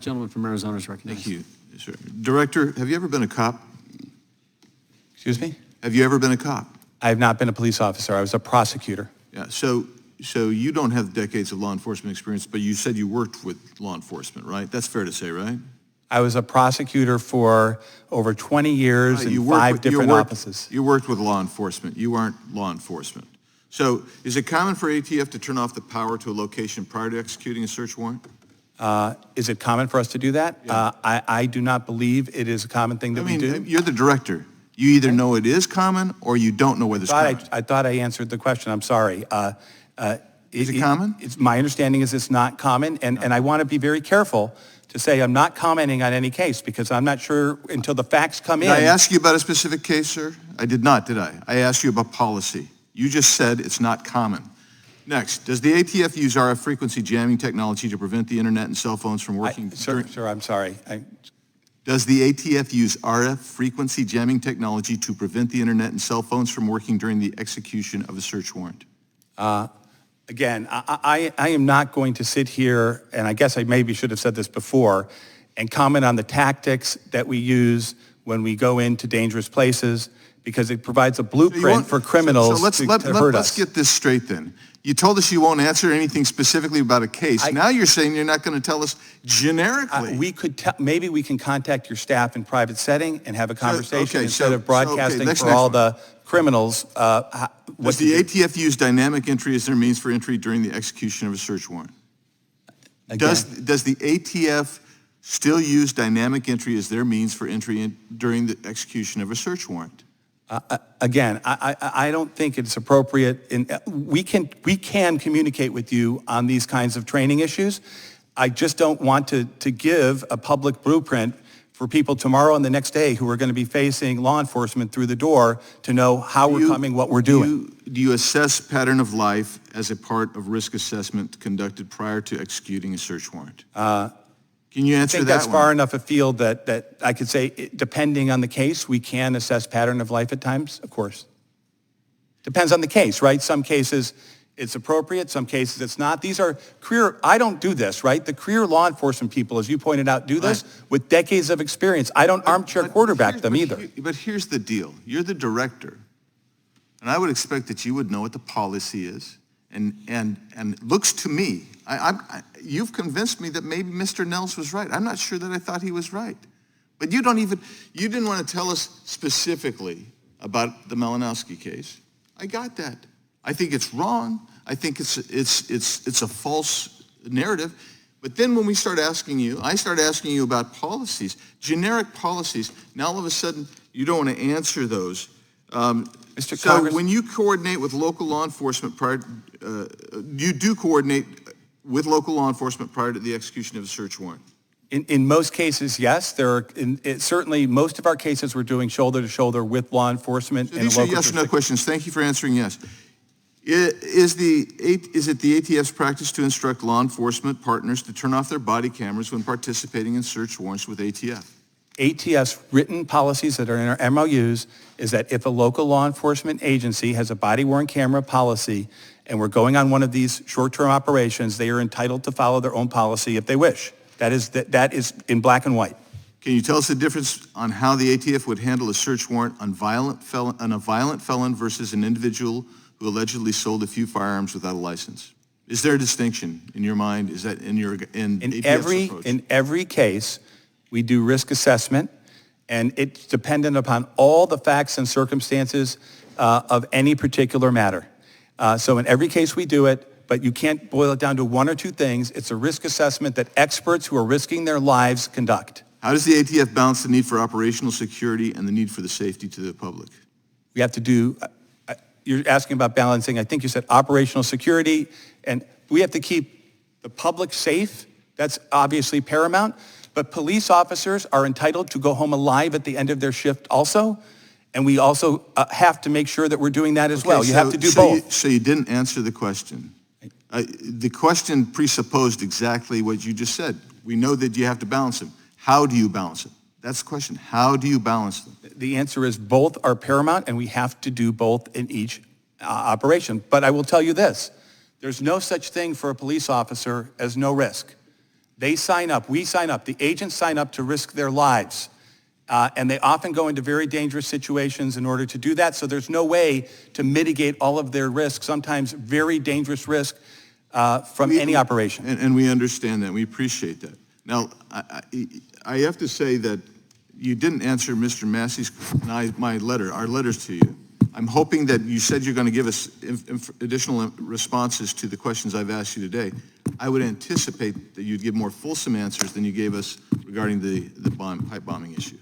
Gentleman from Arizona is recognized. Thank you, sir. Director, have you ever been a cop? Excuse me? Have you ever been a cop? I have not been a police officer. I was a prosecutor. Yeah, so you don't have decades of law enforcement experience, but you said you worked with law enforcement, right? That's fair to say, right? I was a prosecutor for over 20 years in 5 different offices. You worked with law enforcement. You aren't law enforcement. So is it common for ATF to turn off the power to a location prior to executing a search warrant? Is it common for us to do that? Yeah. I do not believe it is a common thing that we do. You're the director. You either know it is common or you don't know whether it's common. I thought I answered the question. I'm sorry. Is it common? My understanding is it's not common, and I want to be very careful to say I'm not commenting on any case because I'm not sure until the facts come in. Did I ask you about a specific case, sir? I did not, did I? I asked you about policy. You just said it's not common. Next, does the ATF use RF frequency jamming technology to prevent the internet and cell phones from working? Sir, I'm sorry. Does the ATF use RF frequency jamming technology to prevent the internet and cell phones from working during the execution of a search warrant? Again, I am not going to sit here, and I guess I maybe should have said this before, and comment on the tactics that we use when we go into dangerous places because it provides a blueprint for criminals to hurt us. Let's get this straight then. You told us you won't answer anything specifically about a case. Now you're saying you're not going to tell us generically. Maybe we can contact your staff in private setting and have a conversation instead of broadcasting for all the criminals. Does the ATF use dynamic entry as their means for entry during the execution of a search warrant? Does the ATF still use dynamic entry as their means for entry during the execution of a search warrant? Again, I don't think it's appropriate. We can communicate with you on these kinds of training issues. I just don't want to give a public blueprint for people tomorrow and the next day who are going to be facing law enforcement through the door to know how we're coming, what we're doing. Do you assess pattern of life as a part of risk assessment conducted prior to executing a search warrant? Can you answer that one? I think that's far enough afield that I could say, depending on the case, we can assess pattern of life at times, of course. Depends on the case, right? Some cases it's appropriate, some cases it's not. These are I don't do this, right? The career law enforcement people, as you pointed out, do this with decades of experience. I don't armchair quarterback them either. But here's the deal. You're the director, and I would expect that you would know what the policy is. And it looks to me, you've convinced me that maybe Mr. Nels was right. I'm not sure that I thought he was right. But you didn't want to tell us specifically about the Malinowski case. I got that. I think it's wrong. I think it's a false narrative. But then when I start asking you about policies, generic policies, now all of a sudden you don't want to answer those. So when you coordinate with local law enforcement you do coordinate with local law enforcement prior to the execution of a search warrant? In most cases, yes. Certainly, most of our cases we're doing shoulder to shoulder with law enforcement. So these are yes or no questions. Thank you for answering yes. Is it the ATF's practice to instruct law enforcement partners to turn off their body cameras when participating in search warrants with ATF? ATF's written policies that are in our MOUs is that if a local law enforcement agency has a body-worn camera policy and we're going on one of these short-term operations, they are entitled to follow their own policy if they wish. That is in black and white. Can you tell us the difference on how the ATF would handle a search warrant on a violent felon versus an individual who allegedly sold a few firearms without a license? Is there a distinction in your mind? Is that in ATF's approach? In every case, we do risk assessment, and it's dependent upon all the facts and circumstances of any particular matter. So in every case we do it, but you can't boil it down to one or two things. It's a risk assessment that experts who are risking their lives conduct. How does the ATF balance the need for operational security and the need for the safety to the public? We have to do, you're asking about balancing, I think you said operational security, and we have to keep the public safe. That's obviously paramount. But police officers are entitled to go home alive at the end of their shift also, and we also have to make sure that we're doing that as well. You have to do both. So you didn't answer the question. The question presupposed exactly what you just said. We know that you have to balance them. How do you balance it? That's the question. How do you balance them? The answer is both are paramount, and we have to do both in each operation. But I will tell you this. There's no such thing for a police officer as no risk. They sign up, we sign up, the agents sign up to risk their lives. And they often go into very dangerous situations in order to do that, so there's no way to mitigate all of their risk, sometimes very dangerous risk from any operation. And we understand that, we appreciate that. Now, I have to say that you didn't answer Mr. Massey's, our letters to you. I'm hoping that you said you're going to give us additional responses to the questions I've asked you today. I would anticipate that you'd give more fulsome answers than you gave us regarding the pipe bombing issue.